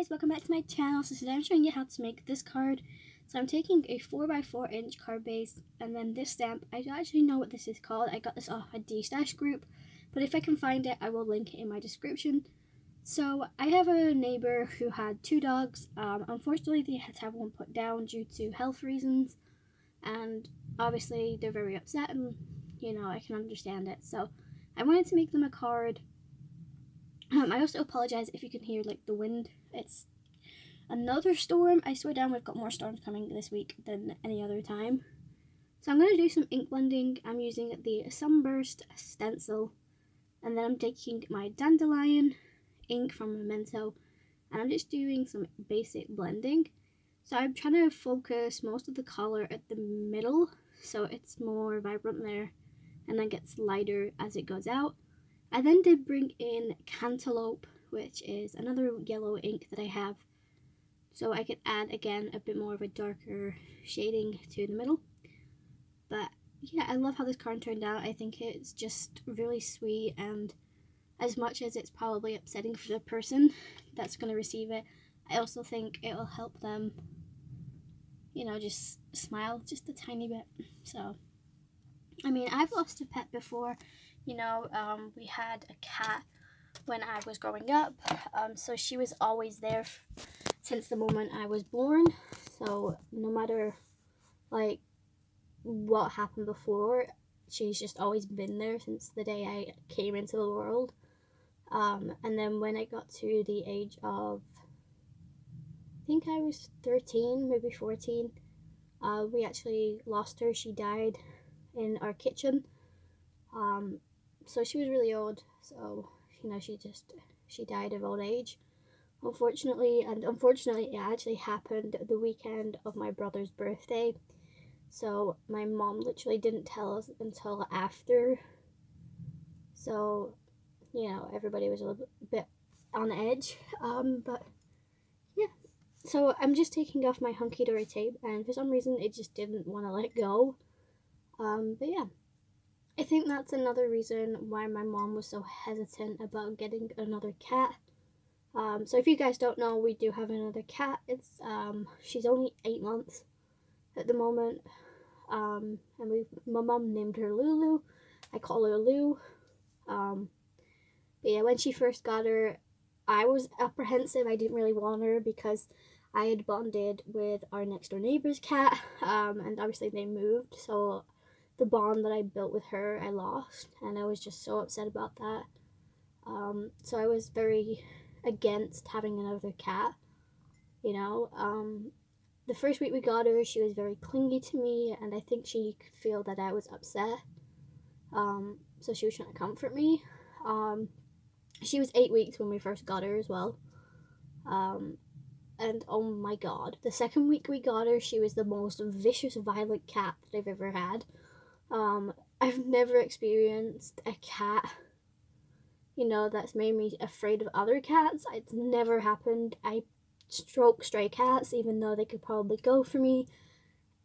guys, welcome back to my channel. So today I'm showing you how to make this card. So I'm taking a 4x4 inch card base and then this stamp. I don't actually know what this is called. I got this off a D-Stash group, but if I can find it I will link it in my description. So I have a neighbor who had two dogs. Unfortunately they had to have one put down due to health reasons, and obviously they're very upset, and you know, I can understand it. So I wanted to make them a card. I also apologize if you can hear like the wind. It's another storm. I swear down, we've got more storms coming this week than any other time. So I'm going to do some ink blending. I'm using the SUNBURST STENCIL, and then I'm taking my Dandelion ink from MEMENTO, and I'm just doing some basic blending. So I'm trying to focus most of the color at the middle so it's more vibrant there and then gets lighter as it goes out. I then did bring in Cantaloupe, which is another yellow ink that I have, so I could add again a bit more of a darker shading to the middle. But yeah, I love how this card turned out. I think it's just really sweet, and as much as it's probably upsetting for the person that's going to receive it, I also think it will help them, you know, just smile just a tiny bit. So I mean, I've lost a pet before. You know, we had a cat when I was growing up, so she was always there since the moment I was born. So no matter like what happened before, she's just always been there since the day I came into the world. And then when I got to the age of, I think I was 13, maybe 14, we actually lost her. She died in our kitchen. So she was really old, so you know, she died of old age, unfortunately. And unfortunately it actually happened the weekend of my brother's birthday, so my mom literally didn't tell us until after. So you know, everybody was a little bit on edge. But yeah, so I'm just taking off my hunky-dory tape, and for some reason it just didn't want to let go. But yeah, I think that's another reason why my mom was so hesitant about getting another cat. So if you guys don't know, we do have another cat. It's she's only 8 months at the moment, and my mom named her Lulu. I call her Lou. But yeah, when she first got her, I was apprehensive. I didn't really want her because I had bonded with our next door neighbor's cat, and obviously they moved, so the bond that I built with her I lost, and I was just so upset about that. So I was very against having another cat, you know. The first week we got her, she was very clingy to me, and I think she could feel that I was upset. So she was trying to comfort me. She was 8 weeks when we first got her as well. And oh my god, the second week we got her, she was the most vicious, violent cat that I've ever had. I've never experienced a cat, you know, that's made me afraid of other cats. It's never happened. I stroke stray cats even though they could probably go for me.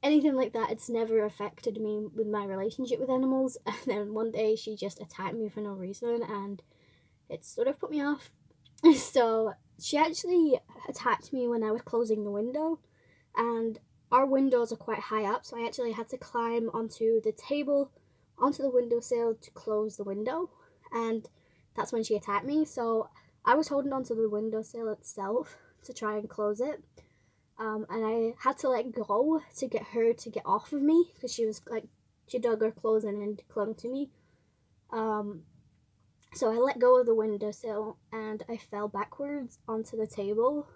Anything like that, it's never affected me with my relationship with animals. And then one day she just attacked me for no reason, and it sort of put me off. So she actually attacked me when I was closing the window, and our windows are quite high up, so I actually had to climb onto the table, onto the windowsill to close the window, and that's when she attacked me. So I was holding onto the windowsill itself to try and close it, and I had to let go to get her to get off of me because she was like, she dug her clothes in and clung to me. So I let go of the windowsill and I fell backwards onto the table,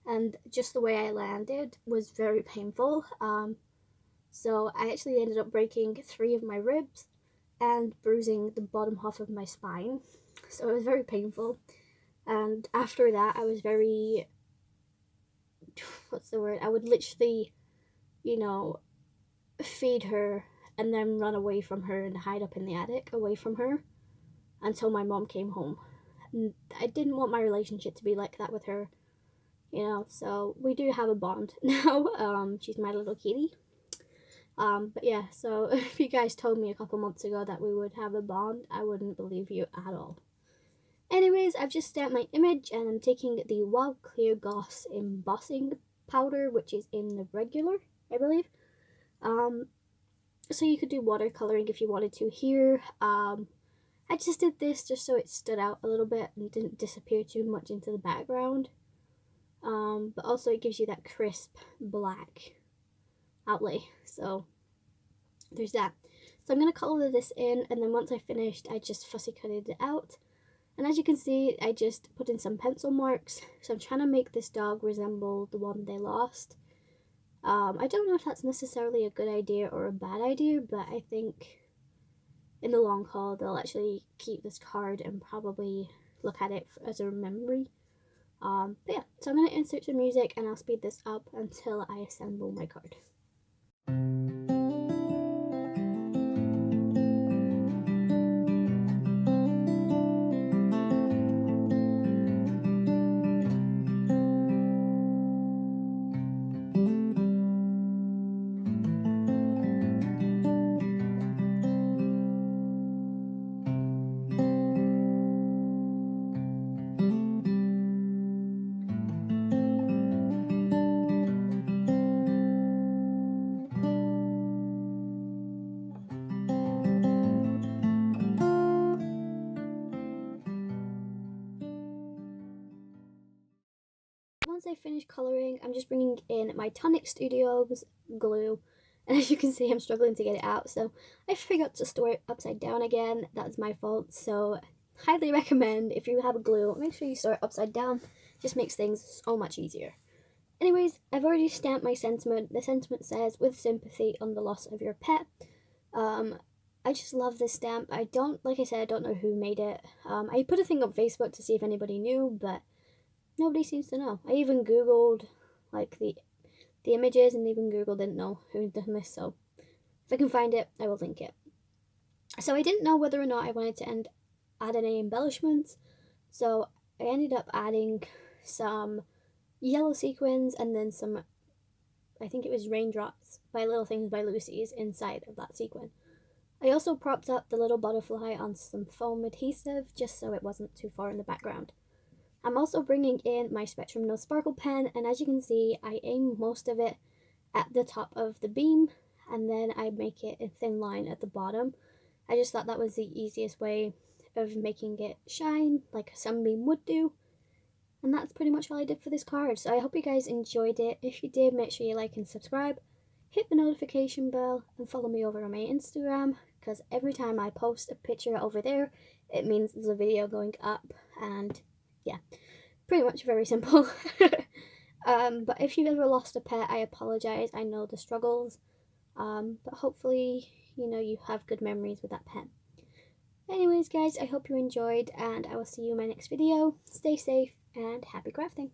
and just the way I landed was very painful. So I actually ended up breaking 3 of my ribs and bruising the bottom half of my spine. So it was very painful. And after that, I was very, what's the word? I would literally, you know, feed her and then run away from her and hide up in the attic away from her until my mom came home. And I didn't want my relationship to be like that with her, you know, so we do have a bond now. She's my little kitty. But yeah, so if you guys told me a couple months ago that we would have a bond, I wouldn't believe you at all. Anyways, I've just stamped my image and I'm taking the Wild Clear Gloss embossing powder, which is in the regular, I believe. So you could do watercoloring if you wanted to here. I just did this just so it stood out a little bit and didn't disappear too much into the background. But also it gives you that crisp black outlay, so there's that. So I'm going to color this in, and then once I finished, I just fussy cutted it out. And as you can see, I just put in some pencil marks. So I'm trying to make this dog resemble the one they lost. I don't know if that's necessarily a good idea or a bad idea, but I think in the long haul, they'll actually keep this card and probably look at it as a memory. But yeah, so I'm going to insert some music and I'll speed this up until I assemble my card. Once I finish colouring, I'm just bringing in my Tonic Studios glue, and as you can see, I'm struggling to get it out, so I forgot to store it upside down again. That's my fault, so highly recommend if you have a glue, make sure you store it upside down. It just makes things so much easier. Anyways, I've already stamped my sentiment. The sentiment says, "With sympathy on the loss of your pet." I just love this stamp. Like I said, I don't know who made it. I put a thing on Facebook to see if anybody knew, but nobody seems to know. I even googled like the images, and even Google didn't know who had done this, so if I can find it, I will link it. So I didn't know whether or not I wanted to add any embellishments, so I ended up adding some yellow sequins and then some, I think it was Raindrops by Little Things by Lucy's inside of that sequin. I also propped up the little butterfly on some foam adhesive just so it wasn't too far in the background. I'm also bringing in my Spectrum No Sparkle pen, and as you can see, I aim most of it at the top of the beam, and then I make it a thin line at the bottom. I just thought that was the easiest way of making it shine like a sunbeam would do. And that's pretty much all I did for this card, so I hope you guys enjoyed it. If you did, make sure you like and subscribe, hit the notification bell, and follow me over on my Instagram, because every time I post a picture over there, it means there's a video going up, and yeah, pretty much very simple. But if you've ever lost a pet, I apologize. I know the struggles, but hopefully, you have good memories with that pet. Anyways, guys, I hope you enjoyed, and I will see you in my next video. Stay safe, and happy crafting!